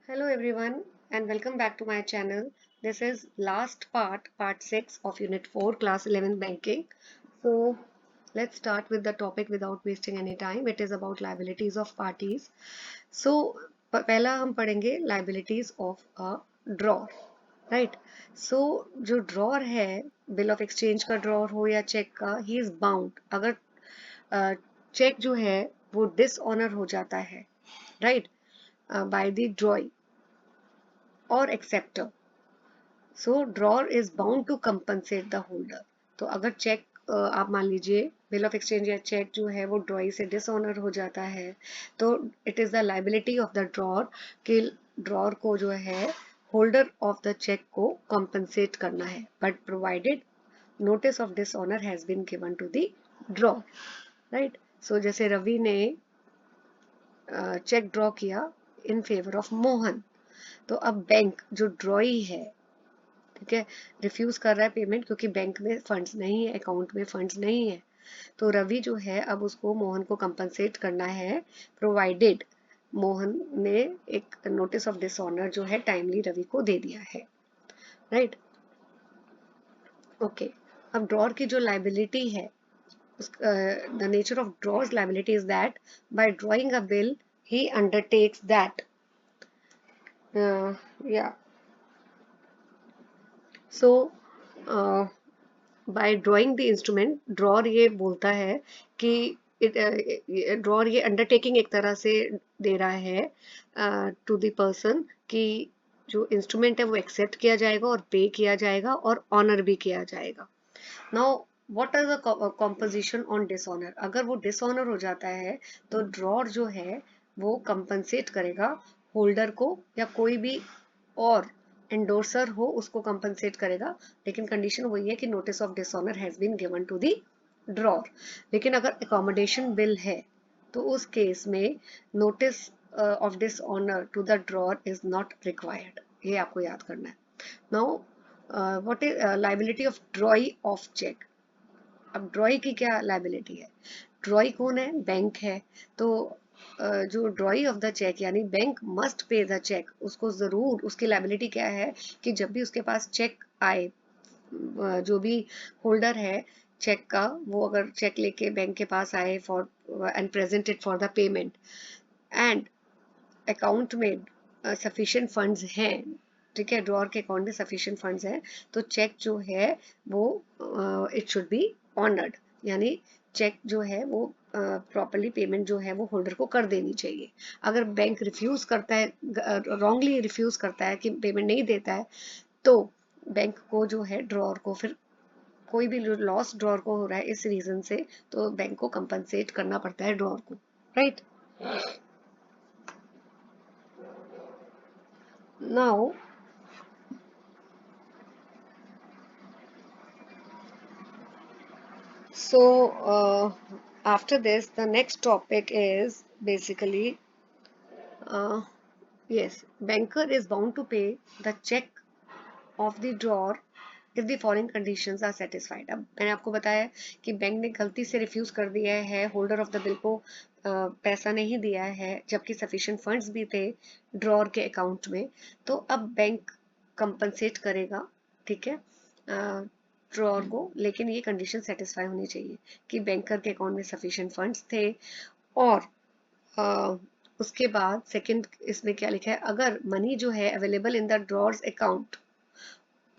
Hello everyone and welcome back to my channel. This is last part 6 of Unit 4, Class 11 Banking. So let's start with the topic without wasting any time. It is about liabilities of parties. So पहला हम पढ़ेंगे liabilities of a drawer, right? So जो drawer है, bill of exchange का drawer हो या check का, he is bound. अगर check जो है वो dishonor हो जाता है, right? By the drawee or acceptor. So drawer is bound to compensate the holder. तो अगर चेक आप मान लीजिए बिल ऑफ एक्सचेंज या चेक जो है वो ड्रॉई से डिसऑनर हो जाता है तो it is the liability of the drawer कि ड्रॉर को जो है होल्डर ऑफ द चेक को कंपनसेट करना है, but provided notice of dishonour has been given to the drawer, right. So जैसे रवि ने चेक ड्रॉ किया इन फेवर ऑफ मोहन, तो अब बैंक जो ड्रॉई है, ठीक है, रिफ्यूज कर रहा है पेमेंट क्योंकि बैंक में फंड्स नहीं है, अकाउंट में फंड्स नहीं है। तो रवि जो है अब उसको मोहन को कंपनसेट करना है, प्रोवाइडेड मोहन ने एक नोटिस ऑफ डिसऑनर जो है टाइमली रवि को दे दिया है, राइट। ओके, अब ड्रॉर की जो लाइबिलिटी है, the nature of drawer's liability is that by drawing a bill he undertakes that या so by drawing the instrument, drawer ये बोलता है कि ड्रॉर ये अंडरटेकिंग एक तरह से दे रहा है टू द पर्सन कि जो इंस्ट्रूमेंट है वो एक्सेप्ट किया जाएगा और पे किया जाएगा और ऑनर भी किया जाएगा। Now what is the composition on dishonour? अगर वो डिसऑनर हो जाता है तो ड्रॉर जो है वो कंपनसेट करेगा होल्डर को, या कोई भी और एंडोर्सर हो उसको कंपनसेट करेगा, लेकिन कंडीशन वही है कि notice of dishonour has been given to the drawer. लेकिन अगर अकोमोडेशन बिल है तो उस केस में notice of dishonour to the drawer is not required, ये आपको याद करना है। Now what is liability of drawee of cheque? अब ड्रॉई की क्या लाइबिलिटी है? ड्रॉई कौन है? बैंक है। तो जो ड्रॉई ऑफ द चेक यानी bank must pay the cheque, उसको जरूर, उसकी लाइबिलिटी क्या है कि जब भी उसके पास चेक आए, जो भी होल्डर है चेक का, वो अगर चेक लेके बैंक के पास आए for and present it for the payment and account में सफिशिएंट फंड्स हैं, ठीक है, ड्रॉर के अकाउंट में सफिशिएंट फंड्स हैं, तो चेक जो है वो इट शुड बी ऑनर्ड, यानी चेक जो है वो प्रॉपरली पेमेंट जो है वो होल्डर को कर देनी चाहिए। अगर बैंक रिफ्यूज करता है, रॉन्गली रिफ्यूज करता है कि पेमेंट नहीं देता है, तो बैंक को जो है ड्रॉर को फिर कोई भी लॉस ड्रॉर को हो रहा है इस रीजन से, तो बैंक को कंपनसेट करना पड़ता है ड्रॉर को, right. Now so after this the next topic is basically uh, yes, banker is bound to pay the check of the drawer if the following conditions are satisfied। अब मैंने आपको बताया कि बैंक ने गलती से रिफ्यूज कर दिया है होल्डर ऑफ द बिल को, पैसा नहीं दिया है जबकि सफिशिएंट फंड्स भी थे ड्रॉर के अकाउंट में, तो अब बैंक कंपनसेट करेगा, ठीक है, ड्रॉर को, लेकिन ये कंडीशन सेटिस्फाई होनी चाहिए कि बैंकर के अकाउंट में सफिशिएंट फंड्स थे, और उसके बाद सेकंड इसमें क्या लिखा है, अगर मनी जो है available in the drawer's account,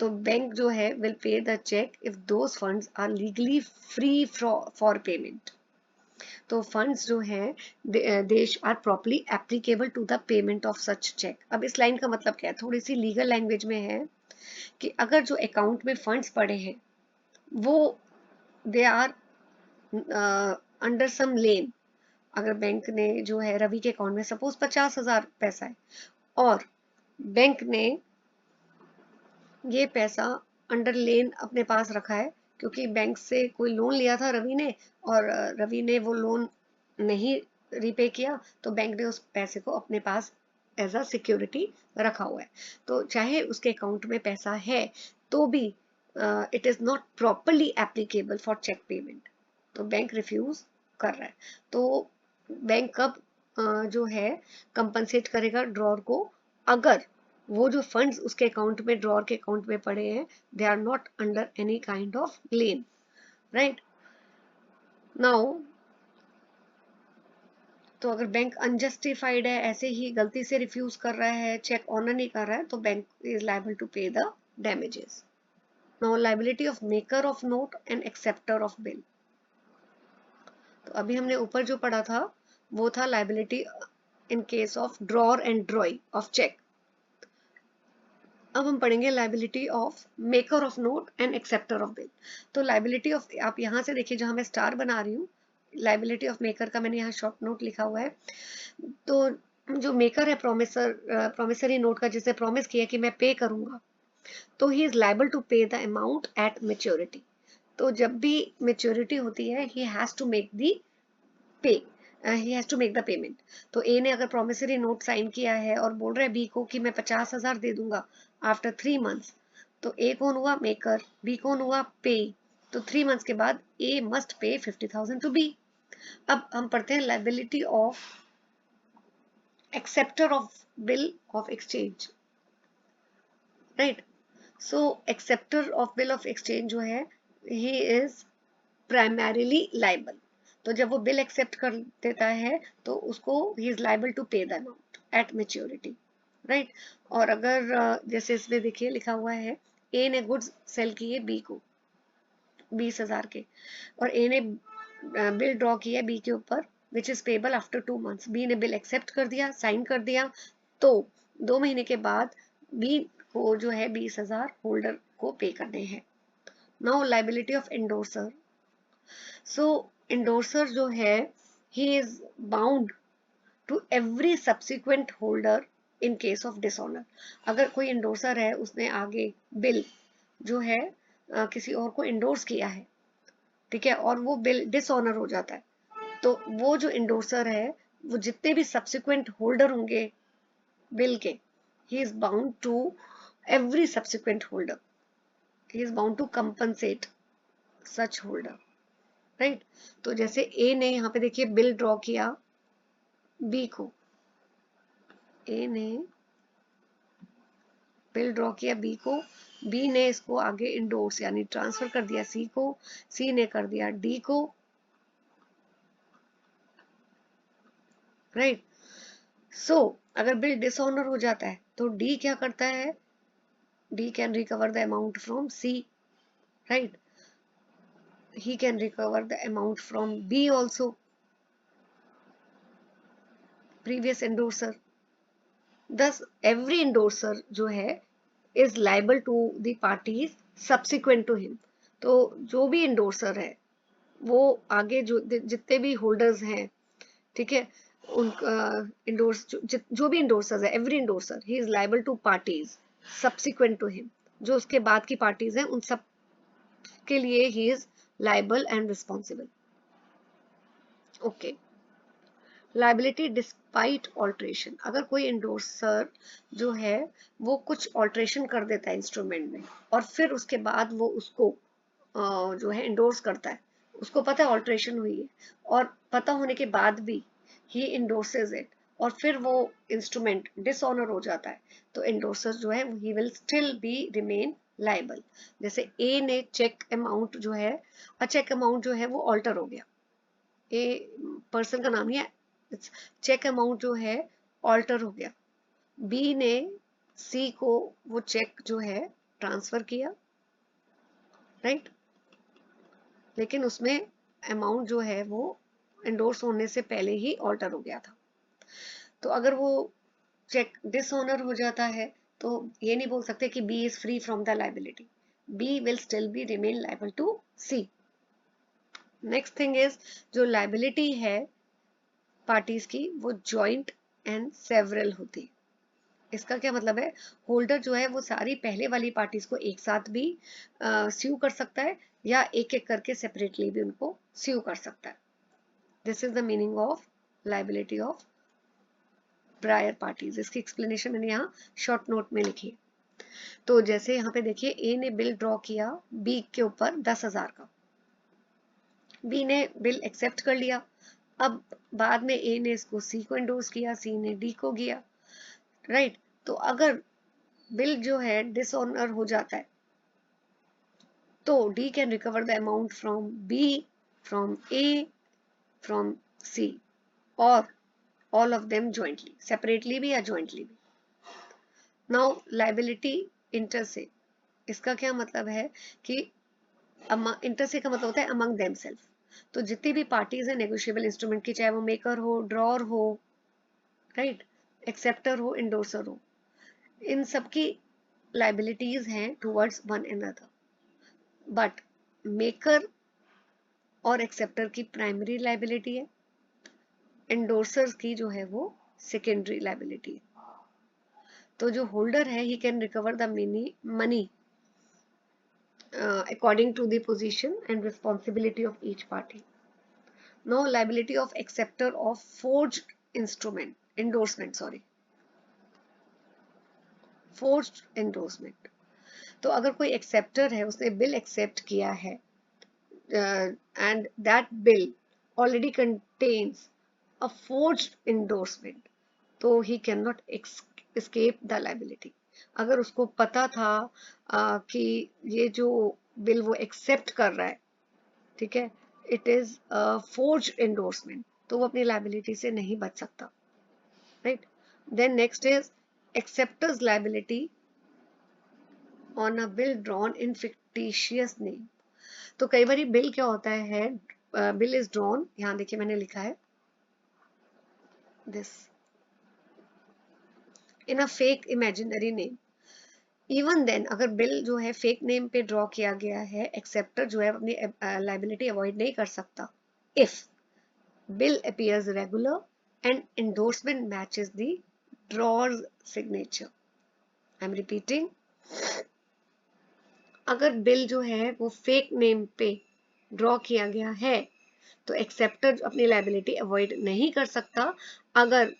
तो बैंक जो है will pay the cheque if those funds are legally free for payment. तो फंड्स जो है these are properly applicable to the payment of such cheque. अब इस लाइन का मतलब क्या है, थोड़ी सी लीगल लैंग्वेज में है कि अगर जो अकाउंट में फंड्स पड़े हैं वो दे आर अंडर सम लेन, अगर बैंक ने जो है रवि के अकाउंट में सपोज 50,000 पैसा है और बैंक ने ये पैसा अंडर लेन अपने पास रखा है क्योंकि बैंक से कोई लोन लिया था रवि ने, और रवि ने वो लोन नहीं रीपे किया, तो बैंक ने उस पैसे को अपने पास एज अ सिक्योरिटी रखा हुआ है। तो चाहे उसके अकाउंट में पैसा है तो भी it is not properly applicable for cheque payment, तो बैंक रिफ्यूज कर रहा है। तो बैंक कब जो है कंपनसेट करेगा ड्रॉर को, अगर वो जो फंड्स उसके अकाउंट में, ड्रॉर के अकाउंट में पड़े हैं, they are not under any kind of lien, right. Now तो अगर बैंक अनजस्टिफाइड है, ऐसे ही गलती से रिफ्यूज कर रहा है, चेक ऑनर नहीं कर रहा है, तो bank is liable to pay the damages. Now liability of maker of note and acceptor of bill. तो अभी हमने ऊपर जो पढ़ा था वो था liability in case of drawer and drawee of check. अब हम पढ़ेंगे liability of maker of note and acceptor of bill. तो liability of, आप यहाँ से देखिए जहाँ मैं स्टार बना रही हूँ, liability of maker का मैंने यहाँ शॉर्ट नोट लिखा हुआ है। तो जो मेकर है प्रोमिसरी नोट का, जिसे प्रॉमिस किया कि मैं पे करूंगा, तो he is liable to pay the amount at maturity. तो जब भी मेच्योरिटी होती है, he has to make the pay, he has to make the payment. तो ए ने अगर प्रोमिसरी नोट साइन किया है और बोल रहा है बी को कि मैं 50,000 दे दूंगा आफ्टर 3 मंथ्स, तो ए कौन हुआ? मेकर। बी कौन हुआ? पे। तो 3 मंथ्स के बाद ए मस्ट पे 50,000 टू बी। अब हम पढ़ते हैं liability of acceptor of bill of exchange, right. So acceptor of bill of exchange जो है, ही इज प्राइमरीली लाइबल। तो जब वो बिल एक्सेप्ट कर देता है तो उसको he is liable to pay the amount at maturity, right. और अगर जैसे इसमें देखिए लिखा हुआ है, ए ने गुड्स सेल किए बी को 20,000 के, और ए ने बिल ड्रॉ किया बी के ऊपर which is payable after 2 months. B ने बिल एक्सेप्ट कर दिया, साइन कर दिया, तो 2 महीने के बाद बी को जो है 20,000 होल्डर को पे करने हैं। Now liability of endorser. So endorser जो है, he is bound to every subsequent holder in case of dishonour. अगर कोई एंडोर्सर है, उसने आगे बिल जो है किसी और को एंडोर्स किया है, ठीक है, और वो बिल डिसऑनर हो जाता है, तो वो जो एंडोर्सर है, वो जितने भी सब्सिक्वेंट होल्डर होंगे बिल के, he is bound to every subsequent holder, he is bound to compensate such holder, right। तो जैसे ए ने यहाँ पे देखिए बिल ड्रॉ किया बी को, ए ने बिल ड्रॉ किया बी को, बी ने इसको आगे इंडोर्स यानी ट्रांसफर कर दिया सी को, सी ने कर दिया डी को, राइट। सो अगर बिल डिसऑनर हो जाता है तो डी क्या करता है? D can recover the amount from C, right, he can recover the amount from B also, previous endorser। thus every endorser जो है is liable to the parties subsequent to him। तो जो भी endorser है, वो आगे जो जितने भी होल्डर्स हैं, ठीक है, उनका इंडोर्स जो भी इंडोर्सर्स है, every endorser he is liable to parties subsequent to him. जो उसके बाद की पार्टीज हैं, उन सब के लिए ही is liable and responsible. Okay. Liability despite alteration. अगर कोई इंडोर्सर जो है वो कुछ ऑल्ट्रेशन कर देता है इंस्ट्रूमेंट में, और फिर उसके बाद वो उसको जो है इंडोर्स करता है, उसको पता है ऑल्ट्रेशन हुई है, और पता होने के बाद भी ही इंडोर्सेज इट, और फिर वो इंस्ट्रूमेंट डिसऑनर हो जाता है, तो इंडोर्सर जो है he will still be remain liable. जैसे ए ने चेक अमाउंट जो है, चेक अमाउंट जो है वो ऑल्टर हो गया, ए पर्सन का नाम ही है, चेक अमाउंट जो है ऑल्टर हो गया, बी ने सी को वो चेक जो है ट्रांसफर किया, राइट, लेकिन उसमें अमाउंट जो है वो एंडोर्स होने से पहले ही ऑल्टर हो गया था। तो अगर वो चेक डिसऑनर हो जाता है, तो ये नहीं बोल सकते कि B is free from the liability, B will still be remain liable to C. Next thing is, जो लाइबिलिटी है पार्टीज की, वो जॉइंट एंड सेवरल होती है। इसका क्या मतलब है? होल्डर जो है वो सारी पहले वाली पार्टीज को एक साथ भी स्यू कर सकता है, या एक एक करके सेपरेटली भी उनको स्यू कर सकता है। This is the meaning of liability of prior parties. इसकी एक्सप्लेनेशन मैंने यहाँ शॉर्ट नोट में लिखी है। तो जैसे यहाँ पे देखिए, ए ने बिल ड्रॉ किया बी के ऊपर 10,000 का, बी ने बिल एक्सेप्ट कर लिया, अब बाद में ए ने इसको सी को एंडोर्स किया, सी ने डी को किया, राइट। तो अगर बिल जो है डिसऑनर हो जाता है तो D can recover the amount from B, from A, from C, और all of them jointly, separately भी या ज्वाइंटली भी। नाउ लाइबिलिटी इंटर से, इसका क्या मतलब है कि इंटर से का मतलब होता है अमंग देमसेल्फ। तो जितनी भी पार्टीज है नेगोशिएबल इंस्ट्रूमेंट की, चाहे वो मेकर हो, ड्रॉर हो, राइट, एक्सेप्टर हो, इंडोर्सर हो, इन सबकी लाइबिलिटीज हैं towards one another. But maker और एक्सेप्टर की प्राइमरी लाइबिलिटी है, इंडोर्सर्स की जो है वो सेकेंडरी लाइबिलिटी है। तो जो होल्डर है he can recover the money according to the position and responsibility of each party. Now liability of acceptor of forged forged endorsement। तो अगर कोई एक्सेप्टर है, उसने बिल एक्सेप्ट किया है and that bill already contains a forged endorsement, तो he cannot escape the liability। अगर उसको पता था कि ये जो बिल वो एक्सेप्ट कर रहा है, ठीक है, इट इज फोर्ज्ड एंडोर्समेंट, तो वो अपनी लाइबिलिटी से नहीं बच सकता, right. Then next is acceptor's liability on a bill drawn in fictitious name. तो कई बार बिल क्या होता है, बिल इज ड्रॉन, यहाँ देखिए मैंने लिखा है this, in a fake imaginary name. Even then अगर बिल जो है फेक नेम पे ड्रॉ किया गया है, एक्सेप्टर जो है अपनी लाइबिलिटी अवॉइड नहीं कर सकता if bill appears regular and endorsement matches the drawer's signature। I'm repeating, अगर बिल जो है वो फेक नेम पे ड्रॉ किया गया है तो एक्सेप्टर अपनी लाइबिलिटी अवॉइड नहीं कर सकता। अगर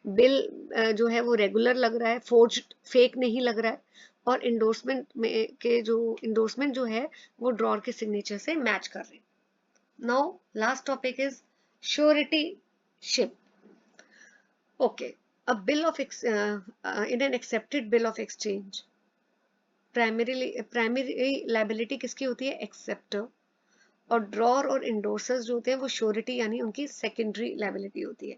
बिल जो है वो रेगुलर लग रहा है, फोर्ज्ड फेक नहीं लग रहा है, और इंडोर्समेंट में के जो इंडोर्समेंट जो है वो ड्रॉर के सिग्नेचर से मैच कर रहे हैं। Now last topic is suretyship. Okay, a bill of in an accepted bill of exchange, primary liability किसकी होती है, एक्सेप्टर, और ड्रॉर और इंडोर्सर्स जो होते हैं वो श्योरिटी यानी उनकी सेकेंडरी लाइबिलिटी होती है।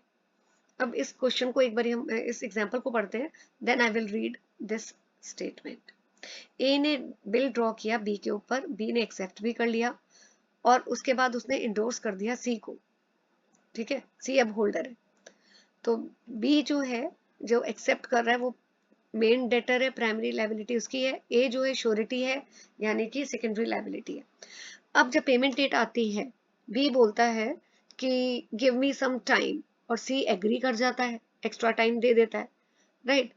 अब इस क्वेश्चन को एक बार हम इस एग्जांपल को पढ़ते हैं, then I will read this statement. A ने बिल ड्रॉ किया बी के ऊपर, बी ने एक्सेप्ट भी कर लिया और उसके बाद उसने इंडोर्स कर दिया सी को, ठीक है, सी अब होल्डर है। तो बी जो है, जो एक्सेप्ट कर रहा है वो मेन डेटर है, प्राइमरी लाइबिलिटी उसकी है, ए जो है श्योरिटी है यानी कि सेकेंडरी लाइबिलिटी है। अब जब पेमेंट डेट आती है, बी बोलता है कि गिव मी सम टाइम, और सी एग्री कर जाता है, एक्स्ट्रा टाइम दे देता है, राइट।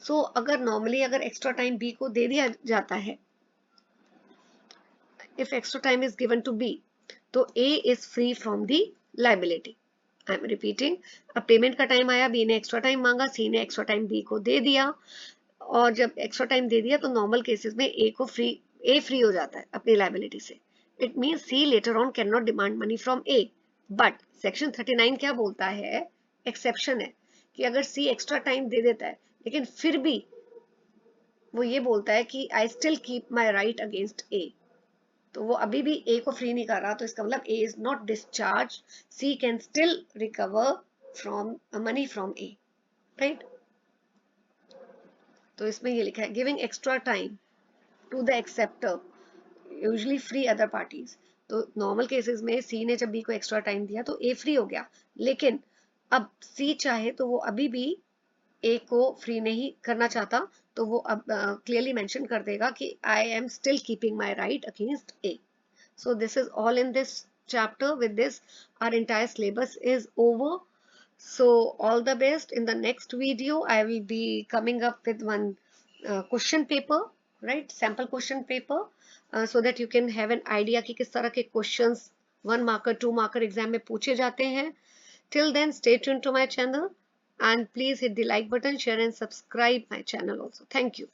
सो अगर नॉर्मली अगर एक्स्ट्रा टाइम बी को दे दिया जाता है, if extra time is given to B, तो A is free from the liability. I am repeating, अब पेमेंट का टाइम आया, बी ने एक्स्ट्रा टाइम मांगा, सी ने एक्स्ट्रा टाइम बी को दे दिया, और जब एक्स्ट्रा टाइम दे दिया तो नॉर्मल केसेस में ए फ्री हो जाता है अपनी लाइबिलिटी से। It means C later on can not demand money from A. But section 39 क्या बोलता है, एक्सेप्शन है कि अगर सी एक्स्ट्रा टाइम दे देता है लेकिन फिर भी वो ये बोलता है कि I still keep my right against A, तो वो अभी भी ए को फ्री नहीं कर रहा, तो इसका मतलब A is not discharge, C can still recover from money from A, right. तो इसमें ये लिखा है giving extra time to the acceptor usually free other parties. तो नॉर्मल केसेस में सी ने जब बी को एक्स्ट्रा टाइम दिया तो ए फ्री हो गया, लेकिन अब सी चाहे तो वो अभी भी ए को फ्री नहीं करना चाहता, तो वो अब क्लियरली मेंशन कर देगा कि I am still keeping my right against A. So this is all in this chapter. With this our entire syllabus is over, so all the best. In the next video I will be coming up with one question paper, right, sample question paper, so that you can have an idea कि किस तरह के questions 1 marker 2 marker exam में पूछे जाते हैं। Till then, stay tuned to my channel and please hit the like button, share and subscribe my channel also. Thank you.